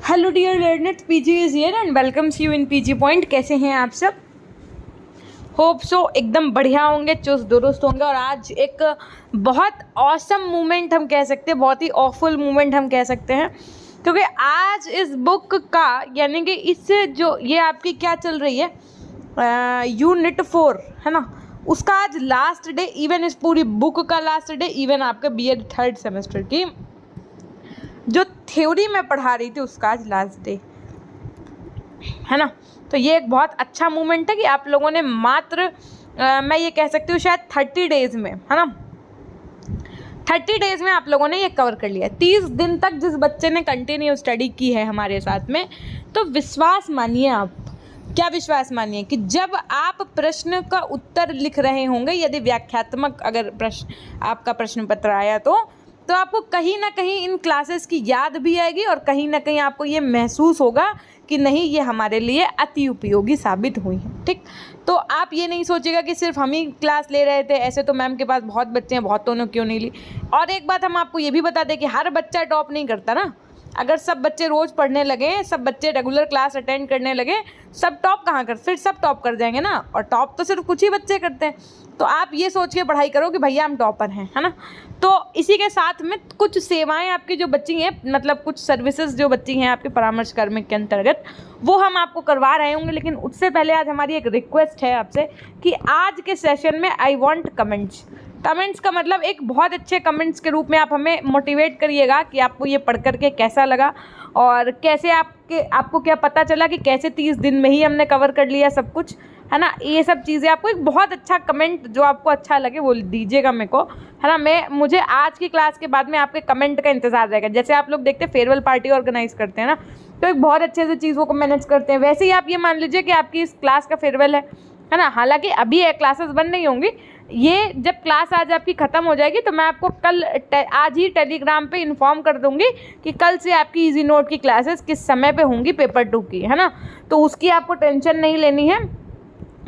Hello dear learners, PG is here and welcomes you in PG point. कैसे हैं आप सब? होप सो एकदम बढ़िया होंगे, चुस्त दुरुस्त होंगे। और आज एक बहुत ऑसम मोमेंट हम कह सकते हैं, बहुत ही ऑफुल मोमेंट हम कह सकते हैं, क्योंकि आज इस बुक का यानी कि इससे जो ये आपकी क्या चल रही है यूनिट 4 है ना, उसका आज लास्ट डे। इवन इस पूरी बुक का लास्ट डे, इवन आपके बीएड थर्ड सेमेस्टर की जो थ्योरी मैं पढ़ा रही थी उसका आज लास्ट डे है ना। तो ये एक बहुत अच्छा मोमेंट है कि आप लोगों ने मात्र मैं ये कह सकती हूँ शायद 30 डेज़ में है ना, 30 डेज़ में आप लोगों ने ये कवर कर लिया। 30 दिन तक जिस बच्चे ने कंटिन्यू स्टडी की है हमारे साथ में, तो विश्वास मानिए आप, क्या विश्वास मानिए कि जब आप प्रश्न का उत्तर लिख रहे होंगे, यदि व्याख्यात्मक अगर आपका प्रश्न पत्र आया तो आपको कहीं ना कहीं इन क्लासेस की याद भी आएगी और कहीं ना कहीं आपको ये महसूस होगा कि नहीं, ये हमारे लिए अति उपयोगी साबित हुई है। ठीक, तो आप ये नहीं सोचिएगा कि सिर्फ हम ही क्लास ले रहे थे, ऐसे तो मैम के पास बहुत बच्चे हैं, बहुतों ने क्यों नहीं ली। और एक बात हम आपको ये भी बता दें कि हर बच्चा टॉप नहीं करता ना। अगर सब बच्चे रोज़ पढ़ने लगे, सब बच्चे रेगुलर क्लास अटेंड करने लगे, सब टॉप कहाँ कर, फिर सब टॉप कर जाएंगे ना। और टॉप तो सिर्फ कुछ ही बच्चे करते हैं। तो आप ये सोच के पढ़ाई करो कि भैया हम टॉपर हैं, है ना। तो इसी के साथ में कुछ सेवाएं आपकी जो बच्ची हैं, मतलब कुछ सर्विसेज जो बच्ची हैं आपके परामर्श कार्मिक के अंतर्गत, वो हम आपको करवा रहे होंगे। लेकिन उससे पहले आज हमारी एक रिक्वेस्ट है आपसे कि आज के सेशन में आई वांट कमेंट्स। कमेंट्स का मतलब एक बहुत अच्छे कमेंट्स के रूप में आप हमें मोटिवेट करिएगा कि आपको ये पढ़ करके कैसा लगा और कैसे आपको क्या पता चला कि कैसे 30 दिन में ही हमने कवर कर लिया सब कुछ, है ना। ये सब चीज़ें आपको एक बहुत अच्छा कमेंट जो आपको अच्छा लगे वो दीजिएगा मेरे को, है ना। मुझे आज की क्लास के बाद में आपके कमेंट का इंतज़ार रहेगा। जैसे आप लोग देखते हैं फेयरवेल पार्टी ऑर्गेनाइज करते हैं ना, तो एक बहुत अच्छे से चीज़ों को मैनेज करते हैं। वैसे ही आप ये मान लीजिए कि आपकी इस क्लास का फेयरवेल है ना। हालांकि अभी क्लासेस बन नहीं होंगी, ये जब क्लास आज आपकी ख़त्म हो जाएगी तो मैं आपको आज ही टेलीग्राम पे इन्फॉर्म कर दूंगी कि कल से आपकी इजी नोट की क्लासेस किस समय पे होंगी पेपर 2 की, है ना। तो उसकी आपको टेंशन नहीं लेनी है,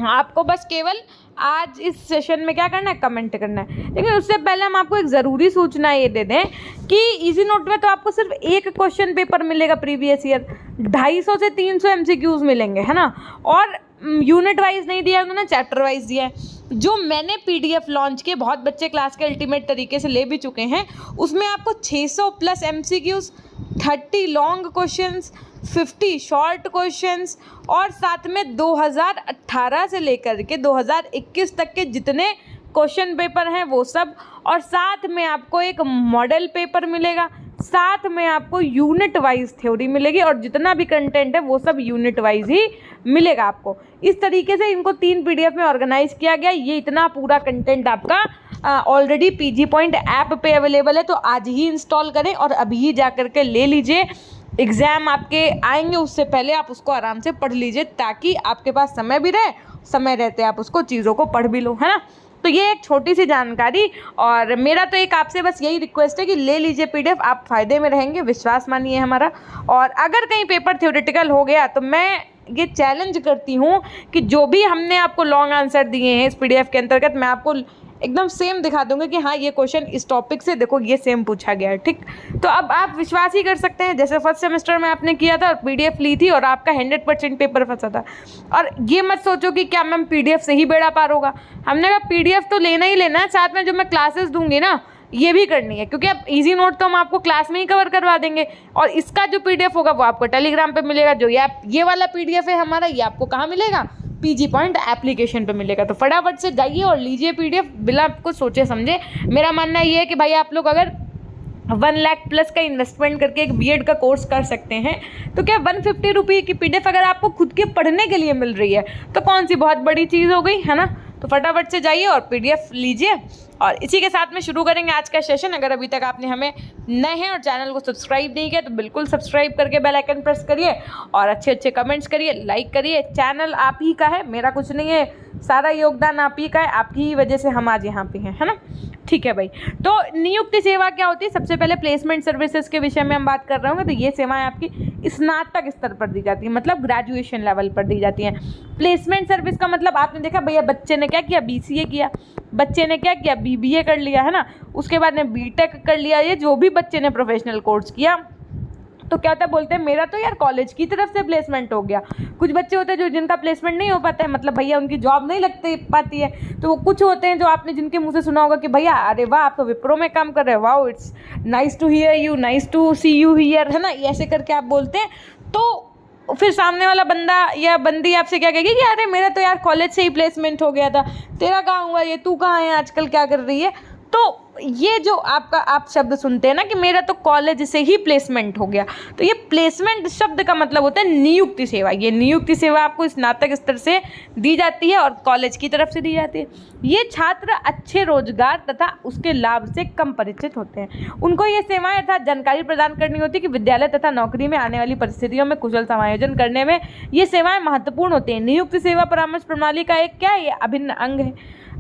आपको बस केवल आज इस सेशन में क्या करना है, कमेंट करना है। लेकिन उससे पहले हम आपको एक ज़रूरी सूचना ये दे दें कि इजी नोट में तो आपको सिर्फ एक क्वेश्चन पेपर मिलेगा प्रीवियस ईयर, 250 से 300 MCQs मिलेंगे, है ना। और यूनिट वाइज नहीं दिया उन्होंने, चैप्टर वाइज दिया है। जो मैंने PDF लॉन्च किए, बहुत बच्चे क्लास के अल्टीमेट तरीके से ले भी चुके हैं, उसमें आपको 600 plus MCQs, 30 long questions, 50 short questions और साथ में 2018 से लेकर के 2021 तक के जितने क्वेश्चन पेपर हैं वो सब, और साथ में आपको एक मॉडल पेपर मिलेगा, साथ में आपको यूनिट वाइज थ्योरी मिलेगी और जितना भी कंटेंट है वो सब यूनिट वाइज ही मिलेगा आपको। इस तरीके से इनको 3 PDF में ऑर्गेनाइज किया गया। ये इतना पूरा कंटेंट आपका ऑलरेडी पीजी पॉइंट ऐप पे अवेलेबल है, तो आज ही इंस्टॉल करें और अभी ही जा कर के ले लीजिए। एग्ज़ाम आपके आएंगे उससे पहले आप उसको आराम से पढ़ लीजिए, ताकि आपके पास समय भी रहे, समय रहते आप उसको चीज़ों को पढ़ भी लो, है ना। तो ये एक छोटी सी जानकारी, और मेरा तो एक आपसे बस यही रिक्वेस्ट है कि ले लीजिए PDF, आप फ़ायदे में रहेंगे, विश्वास मानिए हमारा। और अगर कहीं पेपर थ्योरेटिकल हो गया तो मैं ये चैलेंज करती हूँ कि जो भी हमने आपको लॉन्ग आंसर दिए हैं इस PDF के अंतर्गत, मैं आपको एकदम सेम दिखा दूंगा कि हाँ, ये क्वेश्चन इस टॉपिक से देखो ये सेम पूछा गया है। ठीक, तो अब आप विश्वास ही कर सकते हैं, जैसे फर्स्ट सेमेस्टर में आपने किया था, PDF ली थी और आपका 100% पेपर फंसा था। और ये मत सोचो कि क्या मैम PDF से ही बेड़ा पार होगा। हमने कहा PDF तो लेना ही लेना है, साथ में जो मैं क्लासेस दूंगी ना ये भी करनी है, क्योंकि अब इजी नोट तो हम आपको क्लास में ही कवर करवा देंगे और इसका जो PDF होगा वो आपको टेलीग्राम पे मिलेगा। जो ये वाला PDF है हमारा, ये आपको कहाँ मिलेगा, पीजी पॉइंट एप्लीकेशन पे मिलेगा। तो फटाफट से जाइए और लीजिए PDF बिना कुछ सोचे समझे। मेरा मानना ये है कि भाई आप लोग अगर 1 लाख प्लस का इन्वेस्टमेंट करके एक BEd का कोर्स कर सकते हैं, तो क्या 150 रुपये की PDF अगर आपको खुद के पढ़ने के लिए मिल रही है तो कौन सी बहुत बड़ी चीज़ हो गई, है ना। तो फटाफट से जाइए और PDF लीजिए। और इसी के साथ में शुरू करेंगे आज का सेशन। अगर अभी तक आपने हमें नए हैं और चैनल को सब्सक्राइब नहीं किया तो बिल्कुल सब्सक्राइब करके बेल आइकन प्रेस करिए और अच्छे अच्छे कमेंट्स करिए, लाइक करिए। चैनल आप ही का है, मेरा कुछ नहीं है, सारा योगदान आप ही का है, आपकी ही वजह से हम आज यहाँ पे हैं, है ना। ठीक है भाई, तो नियुक्ति सेवा क्या होती है? सबसे पहले प्लेसमेंट सर्विसेज के विषय में हम बात कर रहे होंगे। तो ये सेवाएं आपकी स्नातक स्तर पर दी जाती है, मतलब ग्रेजुएशन लेवल पर दी जाती हैं। प्लेसमेंट सर्विस का मतलब आपने देखा भैया, बच्चे ने क्या किया, BCA किया, बच्चे ने क्या किया, BBA कर लिया, है ना। उसके बाद ने BTech कर लिया, ये जो भी बच्चे ने प्रोफेशनल कोर्स किया तो क्या होता है, बोलते हैं मेरा तो यार कॉलेज की तरफ से प्लेसमेंट हो गया। कुछ बच्चे होते हैं जो जिनका प्लेसमेंट नहीं हो पाता है, मतलब भैया उनकी जॉब नहीं लगती पाती है। तो वो कुछ होते हैं जो आपने जिनके मुंह से सुना होगा कि भैया अरे वाह आप तो विप्रो में काम कर रहे हो, wow it's nice to hear you, nice to see you here, है ना, ऐसे करके आप बोलते हैं। तो फिर सामने वाला बंदा या बंदी आपसे क्या कहेगी कि अरे मेरा तो यार कॉलेज से ही प्लेसमेंट हो गया था, तेरा कहाँ हुआ ये, तू कहाँ है आजकल, क्या कर रही है। तो ये जो आप शब्द सुनते हैं ना कि मेरा तो कॉलेज से ही प्लेसमेंट हो गया, तो ये प्लेसमेंट शब्द का मतलब होता है नियुक्ति सेवा। ये नियुक्ति सेवा आपको स्नातक स्तर से दी जाती है और कॉलेज की तरफ से दी जाती है। ये छात्र अच्छे रोजगार तथा उसके लाभ से कम परिचित होते हैं। उनको ये सेवाएं अर्थात जानकारी प्रदान करनी होती है कि विद्यालय तथा नौकरी में आने वाली परिस्थितियों में कुशल समायोजन करने में ये सेवाएं महत्वपूर्ण होती हैं। नियुक्ति सेवा परामर्श प्रणाली का एक क्या है, ये अभिन्न अंग है,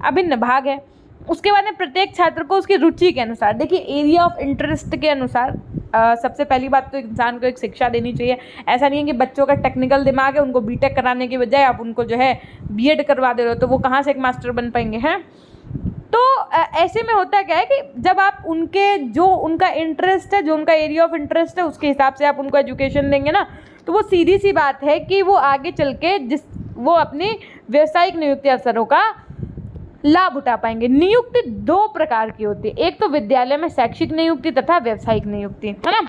अभिन्न भाग है। उसके बाद में प्रत्येक छात्र को उसकी रुचि के अनुसार, देखिए एरिया ऑफ इंटरेस्ट के अनुसार, सबसे पहली बात तो इंसान को एक शिक्षा देनी चाहिए। ऐसा नहीं है कि बच्चों का टेक्निकल दिमाग है, उनको बीटेक कराने के बजाय आप उनको जो है बीएड करवा दे रहे हो, तो वो कहाँ से एक मास्टर बन पाएंगे हैं। तो ऐसे में होता क्या है कि जब आप उनके जो उनका इंटरेस्ट है, जो उनका एरिया ऑफ इंटरेस्ट है, उसके हिसाब से आप उनको एजुकेशन देंगे ना, तो वो सीधी सी बात है कि वो आगे चल के वो अपनी व्यावसायिक नियुक्ति अवसरों का लाभ उठा पाएंगे। नियुक्ति दो प्रकार की होती है, एक तो विद्यालय में शैक्षिक नियुक्ति तथा व्यावसायिक नियुक्ति, है ना।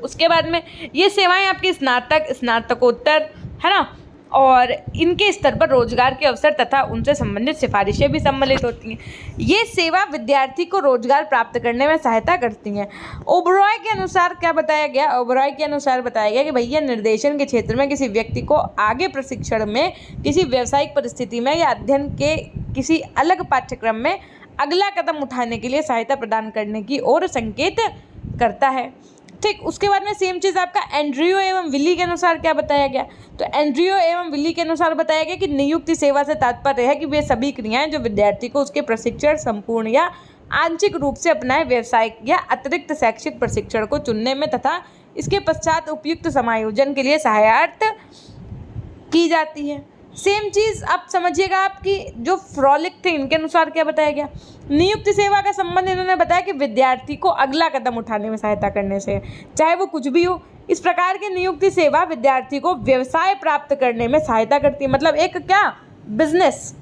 उसके बाद में ये सेवाएं आपकी स्नातक, स्नातकोत्तर, है ना, और इनके स्तर पर रोजगार के अवसर तथा उनसे संबंधित सिफारिशें भी सम्मिलित होती हैं। ये सेवा विद्यार्थी को रोजगार प्राप्त करने में सहायता करती हैं। ओबरॉय के अनुसार क्या बताया गया, ओबरॉय के अनुसार बताया गया कि भैया निर्देशन के क्षेत्र में किसी व्यक्ति को आगे प्रशिक्षण में, किसी व्यावसायिक परिस्थिति में या अध्ययन के किसी अलग पाठ्यक्रम में अगला कदम उठाने के लिए सहायता प्रदान करने की ओर संकेत करता है। ठीक, उसके बाद में सेम चीज़ आपका एंड्रयू एवं विली के अनुसार क्या बताया गया, तो एंड्रयू एवं विली के अनुसार बताया गया कि नियुक्ति सेवा से तात्पर्य है कि वे सभी क्रियाएं जो विद्यार्थी को उसके प्रशिक्षण संपूर्ण या आंशिक रूप से अपनाए व्यावसायिक या अतिरिक्त शैक्षिक प्रशिक्षण को चुनने में तथा इसके पश्चात उपयुक्त समायोजन के लिए सहायता की जाती है। सेम चीज़ आप समझिएगा, आपकी जो फ्रॉलिक थे इनके अनुसार क्या बताया गया, नियुक्ति सेवा का संबंध इन्होंने बताया कि विद्यार्थी को अगला कदम उठाने में सहायता करने से, चाहे वो कुछ भी हो। इस प्रकार की नियुक्ति सेवा विद्यार्थी को व्यवसाय प्राप्त करने में सहायता करती है, मतलब एक क्या, बिजनेस।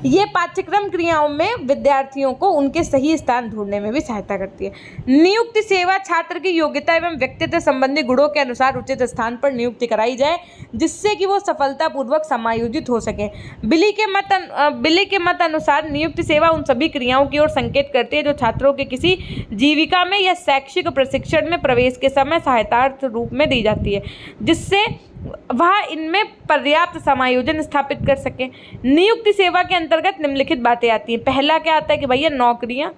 ये पाठ्यक्रम क्रियाओं में विद्यार्थियों को उनके सही स्थान ढूंढने में भी सहायता करती है। नियुक्ति सेवा छात्र की योग्यता एवं व्यक्तित्व संबंधी गुणों के अनुसार उचित स्थान पर नियुक्ति कराई जाए, जिससे कि वो सफलतापूर्वक समायोजित हो सके। बिली के मत अनुसार नियुक्ति सेवा उन सभी क्रियाओं की ओर संकेत करती है जो छात्रों के किसी जीविका में या शैक्षिक प्रशिक्षण में प्रवेश के समय सहायतार्थ रूप में दी जाती है, जिससे वह इनमें पर्याप्त समायोजन स्थापित कर सके। नियुक्ति सेवा के अंतर्गत निम्नलिखित बातें आती हैं। पहला क्या आता है कि भैया नौकरियां,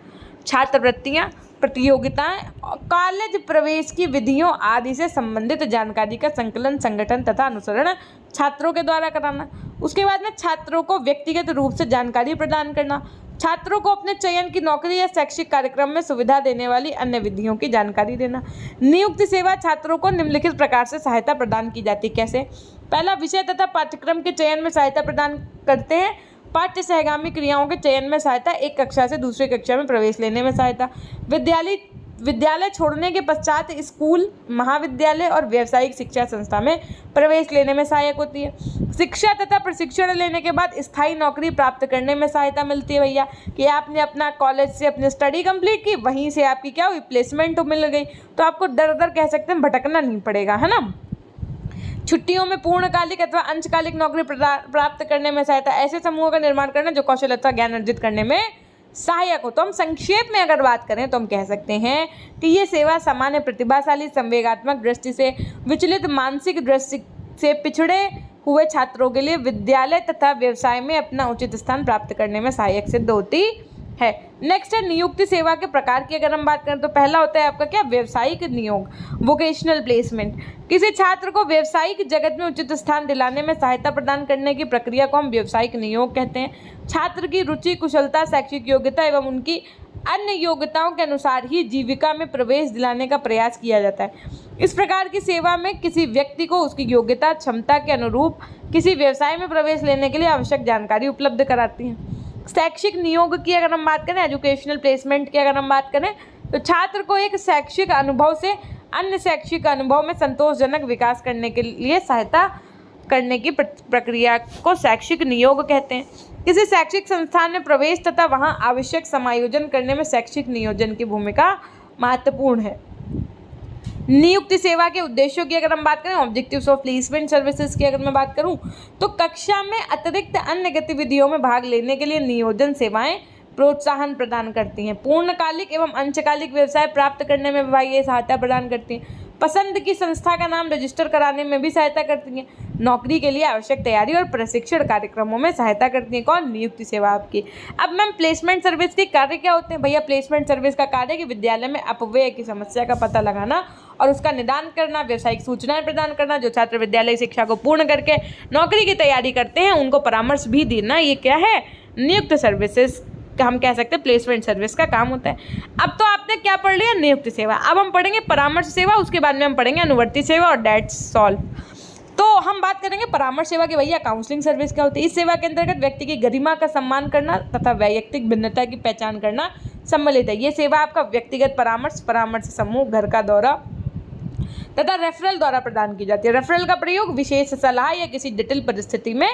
छात्रवृत्तियां, प्रतियोगिताएं, कॉलेज प्रवेश की विधियों आदि से संबंधित जानकारी का संकलन, संगठन तथा अनुसरण छात्रों के द्वारा कराना। उसके बाद में छात्रों को व्यक्तिगत रूप से जानकारी प्रदान करना, छात्रों को अपने चयन की नौकरी या शैक्षिक कार्यक्रम में सुविधा देने वाली अन्य विधियों की जानकारी देना। नियुक्ति सेवा छात्रों को निम्नलिखित प्रकार से सहायता प्रदान की जाती है। कैसे? पहला, विषय तथा पाठ्यक्रम के चयन में सहायता प्रदान करते हैं। पाठ्य सहगामी क्रियाओं के चयन में सहायता, एक कक्षा से दूसरी कक्षा में प्रवेश लेने में सहायता। विद्यालय छोड़ने के पश्चात स्कूल, महाविद्यालय और व्यावसायिक शिक्षा संस्था में प्रवेश लेने में सहायक होती है। शिक्षा तथा प्रशिक्षण लेने के बाद स्थायी नौकरी प्राप्त करने में सहायता मिलती है भैया, कि आपने अपना कॉलेज से अपनी स्टडी कंप्लीट की, वहीं से आपकी क्या हुई, प्लेसमेंट मिल गई, तो आपको दर दर कह सकते हैं भटकना नहीं पड़ेगा, है ना। छुट्टियों में पूर्णकालिक अथवा अंशकालिक नौकरी प्राप्त करने में सहायता, ऐसे समूहों का निर्माण करना जो कौशल अथवा ज्ञान अर्जित करने में सहायक हो। तो हम संक्षेप में अगर बात करें तो हम कह सकते हैं कि ये सेवा सामान्य प्रतिभाशाली, संवेगात्मक दृष्टि से विचलित, मानसिक दृष्टि से पिछड़े हुए छात्रों के लिए विद्यालय तथा व्यवसाय में अपना उचित स्थान प्राप्त करने में सहायक सिद्ध होती है। नेक्स्ट है नियुक्ति सेवा के प्रकार की अगर हम बात करें तो पहला होता है आपका क्या, व्यावसायिक नियोग, वोकेशनल प्लेसमेंट। किसी छात्र को व्यावसायिक जगत में उचित स्थान दिलाने में सहायता प्रदान करने की प्रक्रिया को हम व्यावसायिक नियोग कहते हैं। छात्र की रुचि, कुशलता, शैक्षिक योग्यता एवं उनकी अन्य योग्यताओं के अनुसार ही जीविका में प्रवेश दिलाने का प्रयास किया जाता है। इस प्रकार की सेवा में किसी व्यक्ति को उसकी योग्यता, क्षमता के अनुरूप किसी व्यवसाय में प्रवेश लेने के लिए आवश्यक जानकारी उपलब्ध कराती हैं। शैक्षिक नियोग की अगर हम बात करें, एजुकेशनल प्लेसमेंट की अगर हम बात करें, तो छात्र को एक शैक्षिक अनुभव से अन्य शैक्षिक अनुभव में संतोषजनक विकास करने के लिए सहायता करने की प्रक्रिया को शैक्षिक नियोग कहते हैं। किसी शैक्षिक संस्थान में प्रवेश तथा वहां आवश्यक समायोजन करने में शैक्षिक नियोजन की भूमिका महत्वपूर्ण है। नियुक्ति सेवा के उद्देश्यों की अगर हम बात करें, ऑब्जेक्टिव्स ऑफ प्लेसमेंट सर्विसेज की अगर मैं बात करूं, तो कक्षा में अतिरिक्त अन्य गतिविधियों में भाग लेने के लिए नियोजन सेवाएं प्रोत्साहन प्रदान करती हैं। पूर्णकालिक एवं अंशकालिक व्यवसाय प्राप्त करने में भी ये सहायता प्रदान करती हैं। पसंद की संस्था का नाम रजिस्टर कराने में भी सहायता करती हैं। नौकरी के लिए आवश्यक तैयारी और प्रशिक्षण कार्यक्रमों में सहायता करती हैं। कौन? नियुक्ति सेवा आपकी। अब मैम प्लेसमेंट सर्विस के कार्य क्या होते हैं? भैया प्लेसमेंट सर्विस का कार्य है कि विद्यालय में अपव्यय की समस्या का पता लगाना और उसका निदान करना, व्यावसायिक सूचनाएं प्रदान करना। जो छात्र विद्यालय शिक्षा को पूर्ण करके नौकरी की तैयारी करते हैं उनको परामर्श भी देना, ये क्या है? नियुक्त सर्विसेज हम कह सकते हैं, प्लेसमेंट सर्विस का काम होता है। अब तो आपने क्या पढ़ लिया? नियुक्ति सेवा। अब हम पढ़ेंगे परामर्श सेवा, उसके बाद में हम पढ़ेंगे अनुवर्ती सेवा और डेट्स सॉल्व। तो हम बात करेंगे परामर्श सेवा की। भैया काउंसलिंग सर्विस क्या होती है? इस सेवा के अंतर्गत व्यक्ति की गरिमा का सम्मान करना तथा वैयक्तिक भिन्नता की पहचान करना सम्मिलित है। ये सेवा आपका व्यक्तिगत परामर्श, परामर्श समूह, घर का दौरा तथा रेफरल द्वारा प्रदान की जाती है। रेफरल का प्रयोग विशेष सलाह या किसी जटिल परिस्थिति में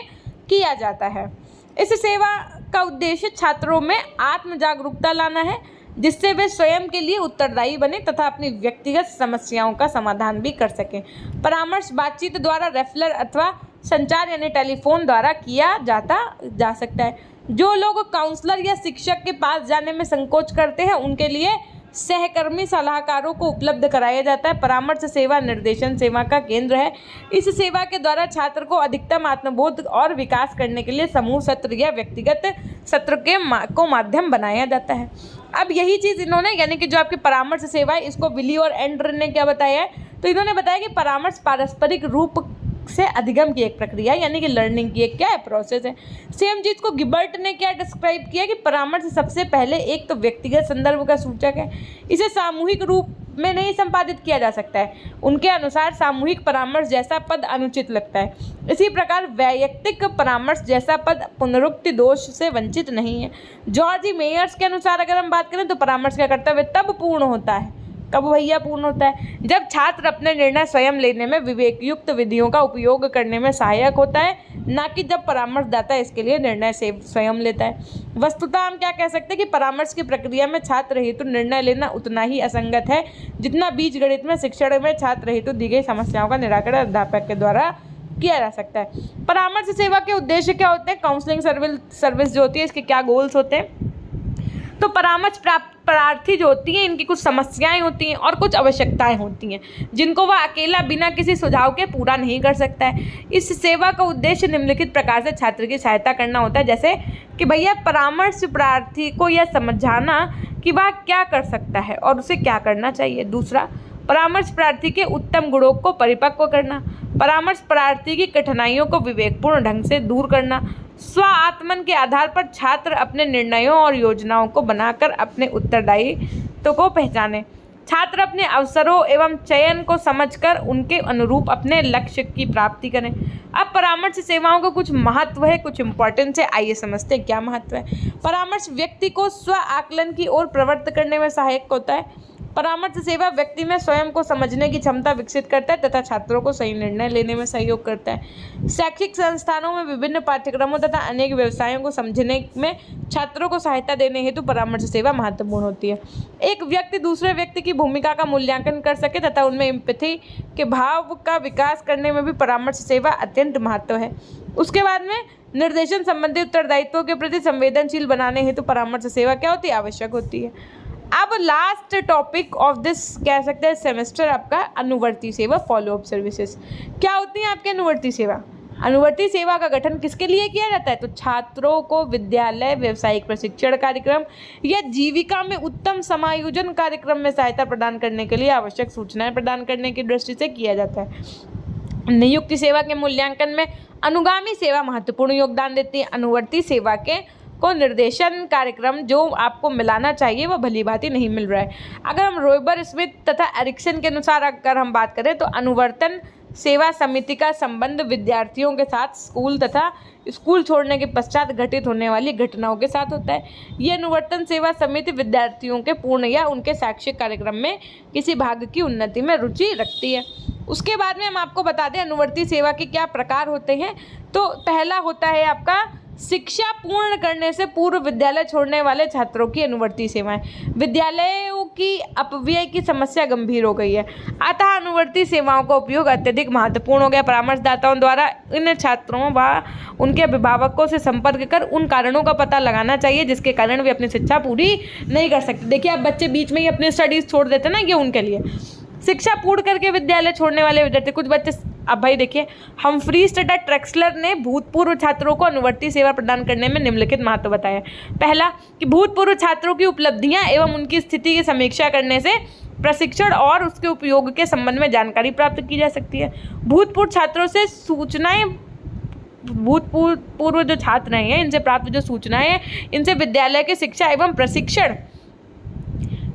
किया जाता है। इस सेवा का उद्देश्य छात्रों में आत्म जागरूकता लाना है, जिससे वे स्वयं के लिए उत्तरदायी बने तथा अपनी व्यक्तिगत समस्याओं का समाधान भी कर सकें। परामर्श बातचीत द्वारा, रेफरल अथवा संचार यानी टेलीफोन द्वारा किया जा सकता है। जो लोग काउंसलर या शिक्षक के पास जाने में संकोच करते हैं उनके लिए सहकर्मी सलाहकारों को उपलब्ध कराया जाता है। परामर्श सेवा निर्देशन सेवा का केंद्र है। इस सेवा के द्वारा छात्र को अधिकतम आत्मबोध और विकास करने के लिए समूह सत्र या व्यक्तिगत सत्र को माध्यम बनाया जाता है। अब यही चीज़ इन्होंने यानी कि जो आपकी परामर्श सेवा है, इसको विली और एंडर ने क्या बताया है? तो इन्होंने बताया कि परामर्श पारस्परिक रूप से अधिगम की एक प्रक्रिया यानी कि लर्निंग की एक क्या है? प्रोसेस है। सेम चीज़ को गिबर्ट ने क्या डिस्क्राइब किया कि परामर्श सबसे पहले एक तो व्यक्तिगत संदर्भ का सूचक है, इसे सामूहिक रूप में नहीं संपादित किया जा सकता है। उनके अनुसार सामूहिक परामर्श जैसा पद अनुचित लगता है। इसी प्रकार वैयक्तिक परामर्श जैसा पद पुनरुक्ति दोष से वंचित नहीं है। जॉर्ज मेयर्स के अनुसार अगर हम बात करें तो परामर्श का कर्तव्य तब पूर्ण होता है, कब भैया पूर्ण होता है? जब छात्र अपने निर्णय स्वयं लेने में विवेकयुक्त विधियों का उपयोग करने में सहायक होता है, ना कि जब परामर्शदाता इसके लिए निर्णय से स्वयं लेता है। वस्तुतः हम क्या कह सकते हैं कि परामर्श की प्रक्रिया में छात्र हेतु निर्णय लेना उतना ही असंगत है जितना बीजगणित में शिक्षण में छात्र हेतु दी गई समस्याओं का निराकरण अध्यापक के द्वारा किया जा सकता है। परामर्श सेवा के उद्देश्य क्या होते हैं? काउंसलिंग सर्विस जो होती है इसके क्या गोल्स होते हैं? तो परामर्श प्रार्थी जो होती हैं इनकी कुछ समस्याएं होती हैं और कुछ आवश्यकताएं होती हैं जिनको वह अकेला बिना किसी सुझाव के पूरा नहीं कर सकता है। इस सेवा का उद्देश्य निम्नलिखित प्रकार से छात्र की सहायता करना होता है, जैसे कि भैया परामर्श प्रार्थी को यह समझाना कि वह क्या कर सकता है और उसे क्या करना चाहिए। दूसरा, परामर्श प्रार्थी के उत्तम गुणों को परिपक्व करना, परामर्श प्रार्थी की कठिनाइयों को विवेकपूर्ण ढंग से दूर करना, स्व आत्मन के आधार पर छात्र अपने निर्णयों और योजनाओं को बनाकर अपने उत्तरदायित्व को पहचाने, छात्र अपने अवसरों एवं चयन को समझकर उनके अनुरूप अपने लक्ष्य की प्राप्ति करें। अब परामर्श सेवाओं का कुछ महत्व है, कुछ इंपॉर्टेंस है, आइए समझते हैं क्या महत्व है। परामर्श व्यक्ति को स्व आकलन की ओर प्रवृत्त करने में सहायक होता है। परामर्श सेवा व्यक्ति में स्वयं को समझने की क्षमता विकसित करता है तथा छात्रों को सही निर्णय लेने में सहयोग करता है। शैक्षिक संस्थानों में विभिन्न पाठ्यक्रमों तथा अनेक व्यवसायों को समझने में छात्रों को सहायता देने हेतु परामर्श सेवा महत्वपूर्ण होती है। एक व्यक्ति दूसरे व्यक्ति की भूमिका का मूल्यांकन कर सके तथा उनमें एम्पैथी के भाव का विकास करने में भी परामर्श सेवा अत्यंत महत्व है। उसके बाद में निर्देशन संबंधी उत्तरदायित्वों के प्रति संवेदनशील बनाने हेतु परामर्श सेवा क्या होती है? आवश्यक होती है। अब लास्ट टॉपिक ऑफ दिस कह सकते हैं सेमेस्टर आपका अनुवर्ती सेवा, फॉलोअप सर्विसेज। क्या होती है आपकी अनुवर्ती सेवा? अनुवर्ती सेवा का गठन किसके लिए किया जाता है? तो छात्रों को विद्यालय, व्यावसायिक प्रशिक्षण कार्यक्रम या जीविका में उत्तम समायोजन कार्यक्रम में सहायता प्रदान करने के लिए आवश्यक सूचनाएं प्रदान करने की दृष्टि से किया जाता है। नियुक्ति सेवा के मूल्यांकन में अनुगामी सेवा महत्वपूर्ण योगदान देती है। अनुवर्ती सेवा के को निर्देशन कार्यक्रम जो आपको मिलाना चाहिए वह भली भांति नहीं मिल रहा है। अगर हम रोइबर, स्मिथ तथा एरिक्सन के अनुसार अगर हम बात करें तो अनुवर्तन सेवा समिति का संबंध विद्यार्थियों के साथ स्कूल तथा स्कूल छोड़ने के पश्चात घटित होने वाली घटनाओं के साथ होता है। ये अनुवर्तन सेवा समिति विद्यार्थियों के पूर्ण या उनके शैक्षिक कार्यक्रम में किसी भाग की उन्नति में रुचि रखती है। उसके बाद में हम आपको बता दें अनुवर्ती सेवा के क्या प्रकार होते हैं। तो पहला होता है आपका शिक्षा पूर्ण करने से पूर्व विद्यालय छोड़ने वाले छात्रों की अनुवर्ती सेवाएं। विद्यालयों की अपव्यय की समस्या गंभीर हो गई है, अतः अनुवर्ती सेवाओं का उपयोग अत्यधिक महत्वपूर्ण हो गया। परामर्शदाताओं द्वारा इन छात्रों व उनके अभिभावकों से संपर्क कर उन कारणों का पता लगाना चाहिए जिसके कारण वे अपनी शिक्षा पूरी नहीं कर सकते। देखिए, अब बच्चे बीच में ही अपनी स्टडीज छोड़ देते हैं ना, ये उनके लिए शिक्षा पूर्ण करके विद्यालय छोड़ने वाले विद्यार्थी कुछ बच्चे। अब भाई देखिए, हम्फ्रीज तथा ट्रेक्सलर ने भूतपूर्व छात्रों को अनुवर्ती सेवा प्रदान करने में निम्नलिखित महत्व बताया। पहला कि भूतपूर्व छात्रों की उपलब्धियां एवं उनकी स्थिति की समीक्षा करने से प्रशिक्षण और उसके उपयोग के संबंध में जानकारी प्राप्त की जा सकती है। भूतपूर्व छात्रों से सूचनाएं भूतपूर्व जो छात्र हैं इनसे प्राप्त जो सूचनाएं हैं इनसे विद्यालय की शिक्षा एवं प्रशिक्षण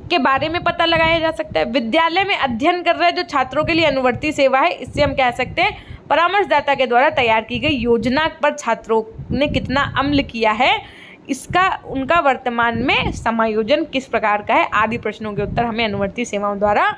के बारे में पता लगाया जा सकता है। विद्यालय में अध्ययन कर रहे जो छात्रों के लिए अनुवर्ती सेवा है, इससे हम कह सकते हैं परामर्शदाता के द्वारा तैयार की गई योजना पर छात्रों ने कितना अमल किया है, इसका उनका वर्तमान में समायोजन किस प्रकार का है आदि प्रश्नों के उत्तर हमें अनुवर्ती सेवाओं द्वारा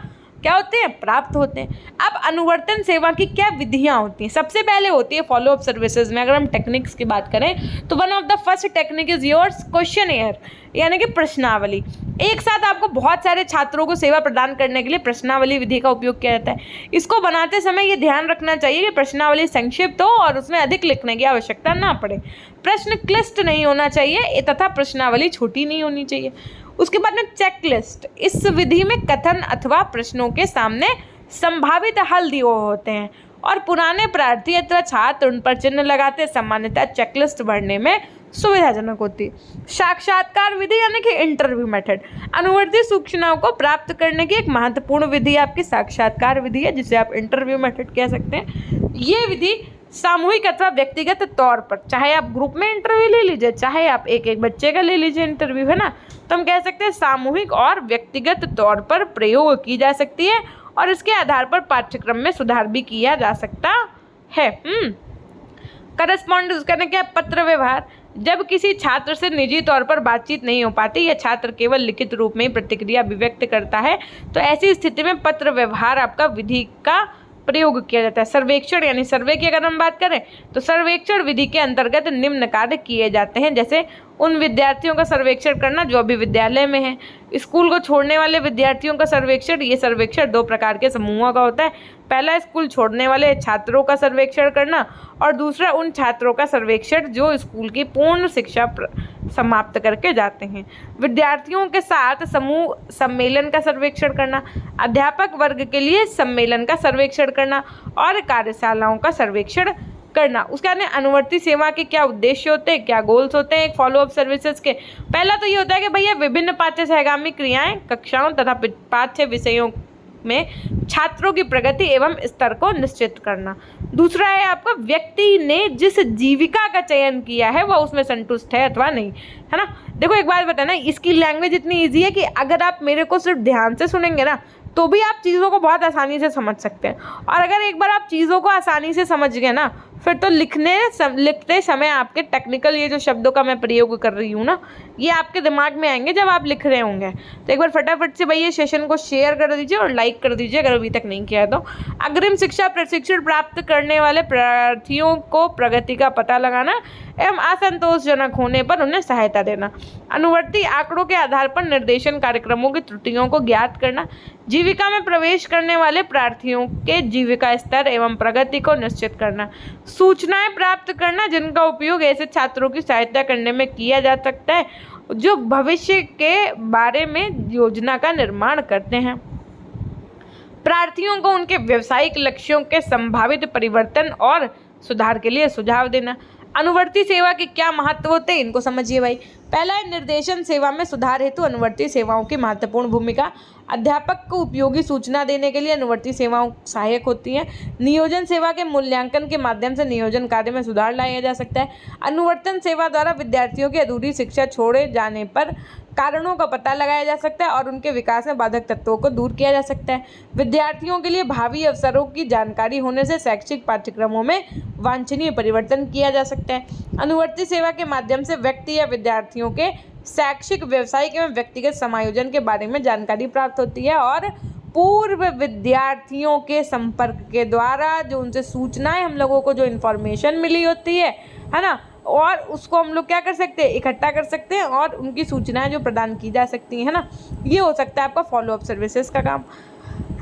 क्या होते हैं, प्राप्त होते हैं। अब अनुवर्तन सेवा की क्या विधियां होती हैं? सबसे पहले होती है फॉलो अप सर्विसेज में। अगर हम टेक्निक्स की बात करें तो one of the first technique is yours questionnaire, यानी कि प्रश्नावली। एक साथ आपको बहुत सारे छात्रों को सेवा प्रदान करने के लिए प्रश्नावली विधि का उपयोग किया जाता है। इसको बनाते समय ये ध्यान रखना चाहिए कि प्रश्नावली संक्षिप्त हो और उसमें अधिक लिखने की आवश्यकता ना पड़े। प्रश्न क्लिष्ट नहीं होना चाहिए तथा प्रश्नावली छोटी नहीं होनी चाहिए। उसके बाद में चेकलिस्ट। इस विधि में कथन अथवा प्रश्नों के सामने संभावित हल दिए होते हैं और पुराने प्रार्थी अथवा छात्र उन पर चिन्ह लगाते। सामान्यतः चेकलिस्ट भरने में सुविधाजनक होती है। साक्षात्कार विधि यानी कि इंटरव्यू मेथड। अनुवर्ती सूचनाओं को प्राप्त करने की एक महत्वपूर्ण विधि आपकी साक्षात्कार विधि है, जिसे आप इंटरव्यू मेथड कह सकते हैं। ये विधि सामूहिक अथवा व्यक्तिगत तौर पर, चाहे आप ग्रुप में इंटरव्यू ले लीजिए, चाहे आप एक एक बच्चे का ले लीजिए इंटरव्यू, है ना, तो हम कह सकते हैं सामूहिक और व्यक्तिगत तौर पर प्रयोग की जा सकती है और इसके आधार पर पाठ्यक्रम में सुधार भी किया जा सकता है। करस्पॉन्डेंस करने क्या, पत्र व्यवहार। जब किसी छात्र से निजी तौर पर बातचीत नहीं हो पाती या छात्र केवल लिखित रूप में प्रतिक्रिया अभिव्यक्त करता है तो ऐसी स्थिति में पत्र व्यवहार आपका विधि का प्रयोग किया जाता है। सर्वेक्षण यानी सर्वे की अगर हम बात करें तो सर्वेक्षण विधि के अंतर्गत निम्न कार्य किए जाते हैं, जैसे उन विद्यार्थियों का सर्वेक्षण करना जो अभी विद्यालय में है, स्कूल को छोड़ने वाले विद्यार्थियों का सर्वेक्षण। ये सर्वेक्षण दो प्रकार के समूहों का होता है। पहला स्कूल छोड़ने वाले छात्रों का सर्वेक्षण करना और दूसरा उन छात्रों का सर्वेक्षण जो स्कूल की पूर्ण शिक्षा समाप्त करके जाते हैं। विद्यार्थियों के साथ समूह सम्मेलन का सर्वेक्षण करना, अध्यापक वर्ग के लिए सम्मेलन का सर्वेक्षण करना और कार्यशालाओं का सर्वेक्षण करना। उसके बाद अनुवर्ती सेवा के क्या उद्देश्य होते हैं, क्या गोल्स होते हैं एक फॉलो अप सर्विसेज के। पहला तो ये होता है कि भैया विभिन्न पाठ्य सहगामी क्रियाएं कक्षाओं तथा पाठ्य विषयों में छात्रों की प्रगति एवं स्तर को निश्चित करना। दूसरा है आपका व्यक्ति ने जिस जीविका का चयन किया है वह उसमें संतुष्ट है अथवा नहीं, है ना। देखो एक बात बताना, इसकी लैंग्वेज इतनी ईजी है कि अगर आप मेरे को सिर्फ ध्यान से सुनेंगे ना तो भी आप चीज़ों को बहुत आसानी से समझ सकते हैं। और अगर एक बार आप चीज़ों को आसानी से समझ गए ना फिर तो लिखते समय आपके टेक्निकल ये जो शब्दों का मैं प्रयोग कर रही हूँ ना ये आपके दिमाग में आएंगे जब आप लिख रहे होंगे। तो एक बार फटाफट से भाई ये सेशन को शेयर कर दीजिए और लाइक कर दीजिए अगर अभी तक नहीं किया है तो। अग्रिम शिक्षा प्रशिक्षण प्राप्त करने वाले प्रार्थियों को प्रगति का पता लगाना एवं असंतोषजनक होने पर उन्हें सहायता देना। अनुवर्ती आंकड़ों के आधार पर निर्देशन कार्यक्रमों की त्रुटियों को ज्ञात करना। जीविका में प्रवेश करने वाले प्रार्थियों के जीविका स्तर एवं प्रगति को निश्चित करना। सूचनाएं प्राप्त करना जिनका उपयोग ऐसे छात्रों की सहायता करने में किया जा सकता है जो भविष्य के बारे में योजना का निर्माण करते हैं। प्रार्थियों को उनके व्यावसायिक लक्ष्यों के संभावित परिवर्तन और सुधार के लिए सुझाव देना। अनुवर्ती सेवा के क्या महत्व होते हैं इनको समझिए भाई। पहला है निर्देशन सेवा में सुधार हेतु अनुवर्ती सेवाओं की महत्वपूर्ण भूमिका। अध्यापक को उपयोगी सूचना देने के लिए अनुवर्ती सेवाओं सहायक होती हैं। नियोजन सेवा के मूल्यांकन के माध्यम से नियोजन कार्य में सुधार लाया जा सकता है। अनुवर्तन सेवा द्वारा विद्यार्थियों की अधूरी शिक्षा छोड़े जाने पर कारणों का पता लगाया जा सकता है और उनके विकास में बाधक तत्वों को दूर किया जा सकता है। विद्यार्थियों के लिए भावी अवसरों की जानकारी होने से शैक्षिक पाठ्यक्रमों में वांछनीय परिवर्तन किया जा सकता है। अनुवर्ती सेवा के माध्यम से व्यक्ति या विद्यार्थियों के शैक्षिक, व्यावसायिक एवं व्यक्तिगत समायोजन के बारे में जानकारी प्राप्त होती है और पूर्व विद्यार्थियों के संपर्क के द्वारा जो उनसे सूचनाएं हम लोगों को जो इन्फॉर्मेशन मिली होती है ना, और उसको हम लोग क्या कर सकते हैं, इकट्ठा कर सकते हैं और उनकी सूचनाएं जो प्रदान की जा सकती हैं ना, ये हो सकता है आपका फॉलोअप सर्विसेज का काम।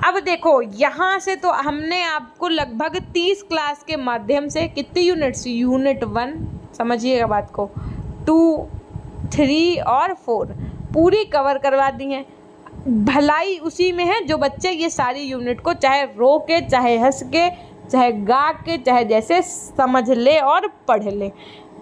अब देखो यहाँ से तो हमने आपको लगभग 30 क्लास के माध्यम से कितनी यूनिट्स, यूनिट 1 समझिएगा बात को, 2, 3 और 4 पूरी कवर करवा दी हैं। भलाई उसी में है जो बच्चे ये सारी यूनिट को चाहे रो के, चाहे हंस के, चाहे गा के, चाहे जैसे समझ ले और पढ़ ले।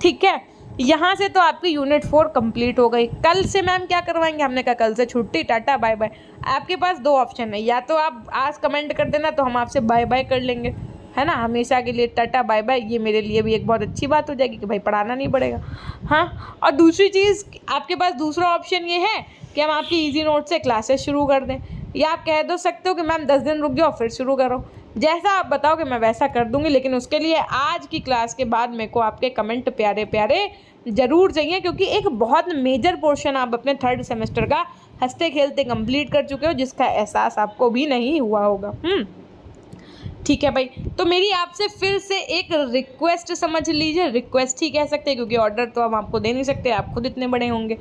ठीक है, यहाँ से तो आपकी यूनिट 4 कंप्लीट हो गई। कल से मैम क्या करवाएंगे, हमने कहा कल से छुट्टी, टाटा बाय बाय। आपके पास 2 ऑप्शन है, या तो आप आज कमेंट कर देना तो हम आपसे बाय बाय कर लेंगे, है ना, हमेशा के लिए टाटा बाय बाय। ये मेरे लिए भी एक बहुत अच्छी बात हो जाएगी कि भाई पढ़ाना नहीं पड़ेगा। हाँ, और दूसरी चीज़ आपके पास दूसरा ऑप्शन ये है कि हम आपकी इजी नोट से क्लासेस शुरू कर दें, या आप कह दो सकते हो कि मैम 10 दिन रुक जाओ फिर शुरू करो। जैसा आप बताओगे मैं वैसा कर दूंगी, लेकिन उसके लिए आज की क्लास के बाद मेरे को आपके कमेंट प्यारे प्यारे ज़रूर चाहिए, क्योंकि एक बहुत मेजर पोर्शन आप अपने 3rd सेमेस्टर का हंसते खेलते कंप्लीट कर चुके हो, जिसका एहसास आपको भी नहीं हुआ होगा। ठीक है भाई, तो मेरी आपसे फिर से एक रिक्वेस्ट समझ लीजिए, रिक्वेस्ट ही कह सकते हैं क्योंकि ऑर्डर तो हम आपको दे नहीं सकते, आप खुद इतने बड़े होंगे।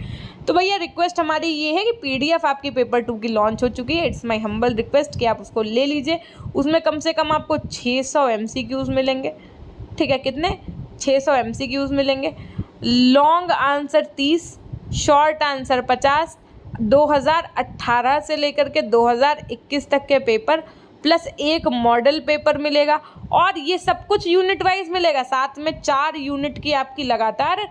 तो भैया रिक्वेस्ट हमारी ये है कि पीडीएफ आपकी पेपर 2 की लॉन्च हो चुकी है। इट्स माय हम्बल रिक्वेस्ट कि आप उसको ले लीजिए। उसमें कम से कम आपको 600 MCQs मिलेंगे। ठीक है, कितने, 600 MCQs मिलेंगे। लॉन्ग आंसर 30, शॉर्ट आंसर 50, 2018 से लेकर के 2021 तक के पेपर प्लस एक मॉडल पेपर मिलेगा, और ये सब कुछ यूनिट वाइज मिलेगा। साथ में 4 यूनिट की आपकी लगातार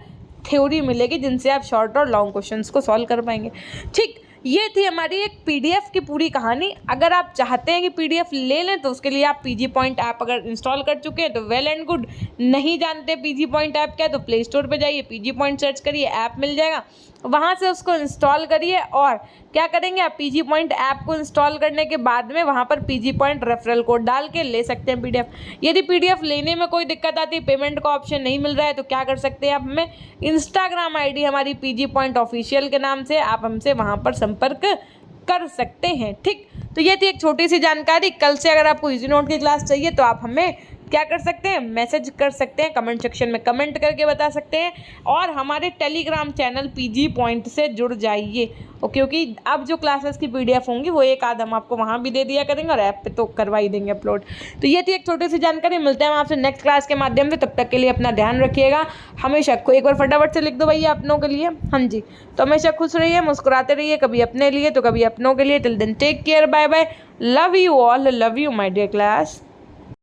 थ्योरी मिलेगी, जिनसे आप शॉर्ट और लॉन्ग क्वेश्चंस को सॉल्व कर पाएंगे। ठीक, ये थी हमारी एक पीडीएफ की पूरी कहानी। अगर आप चाहते हैं कि पीडीएफ ले लें तो उसके लिए आप पीजी पॉइंट ऐप अगर इंस्टॉल कर चुके हैं तो वेल एंड गुड। नहीं जानते पीजी पॉइंट ऐप क्या है तो प्ले स्टोर पर जाइए, पीजी पॉइंट सर्च करिए, ऐप मिल जाएगा, वहाँ से उसको इंस्टॉल करिए। और क्या करेंगे आप, पीजी पॉइंट ऐप को इंस्टॉल करने के बाद में वहाँ पर पीजी पॉइंट रेफरल कोड डाल के ले सकते हैं पीडीएफ। यदि पीडीएफ लेने में कोई दिक्कत आती है, पेमेंट का ऑप्शन नहीं मिल रहा है, तो क्या कर सकते हैं आप, हमें इंस्टाग्राम आईडी हमारी पीजी पॉइंट ऑफिशियल के नाम से आप हमसे वहाँ पर संपर्क कर सकते हैं। ठीक, तो ये थी एक छोटी सी जानकारी। कल से अगर आपको इजी नोट की क्लास चाहिए तो आप हमें क्या कर सकते हैं, मैसेज कर सकते हैं, कमेंट सेक्शन में कमेंट करके बता सकते हैं, और हमारे टेलीग्राम चैनल पीजी पॉइंट से जुड़ जाइए। क्योंकि अब जो क्लासेस की पीडीएफ होंगी वो एक आध हम आपको वहाँ भी दे दिया करेंगे और ऐप पे तो करवा ही देंगे अपलोड। तो ये थी एक छोटी सी जानकारी। मिलते हैं हम आपसे नेक्स्ट क्लास के माध्यम से, तब तक के लिए अपना ध्यान रखिएगा। हमेशा को एक बार फटाफट से लिख दो भैया अपनों के लिए। हाँ जी, तो हमेशा खुश रहिए, मुस्कुराते रहिए, कभी अपने लिए तो कभी अपनों के लिए। Till then take care, bye bye, love you all, love you my dear class.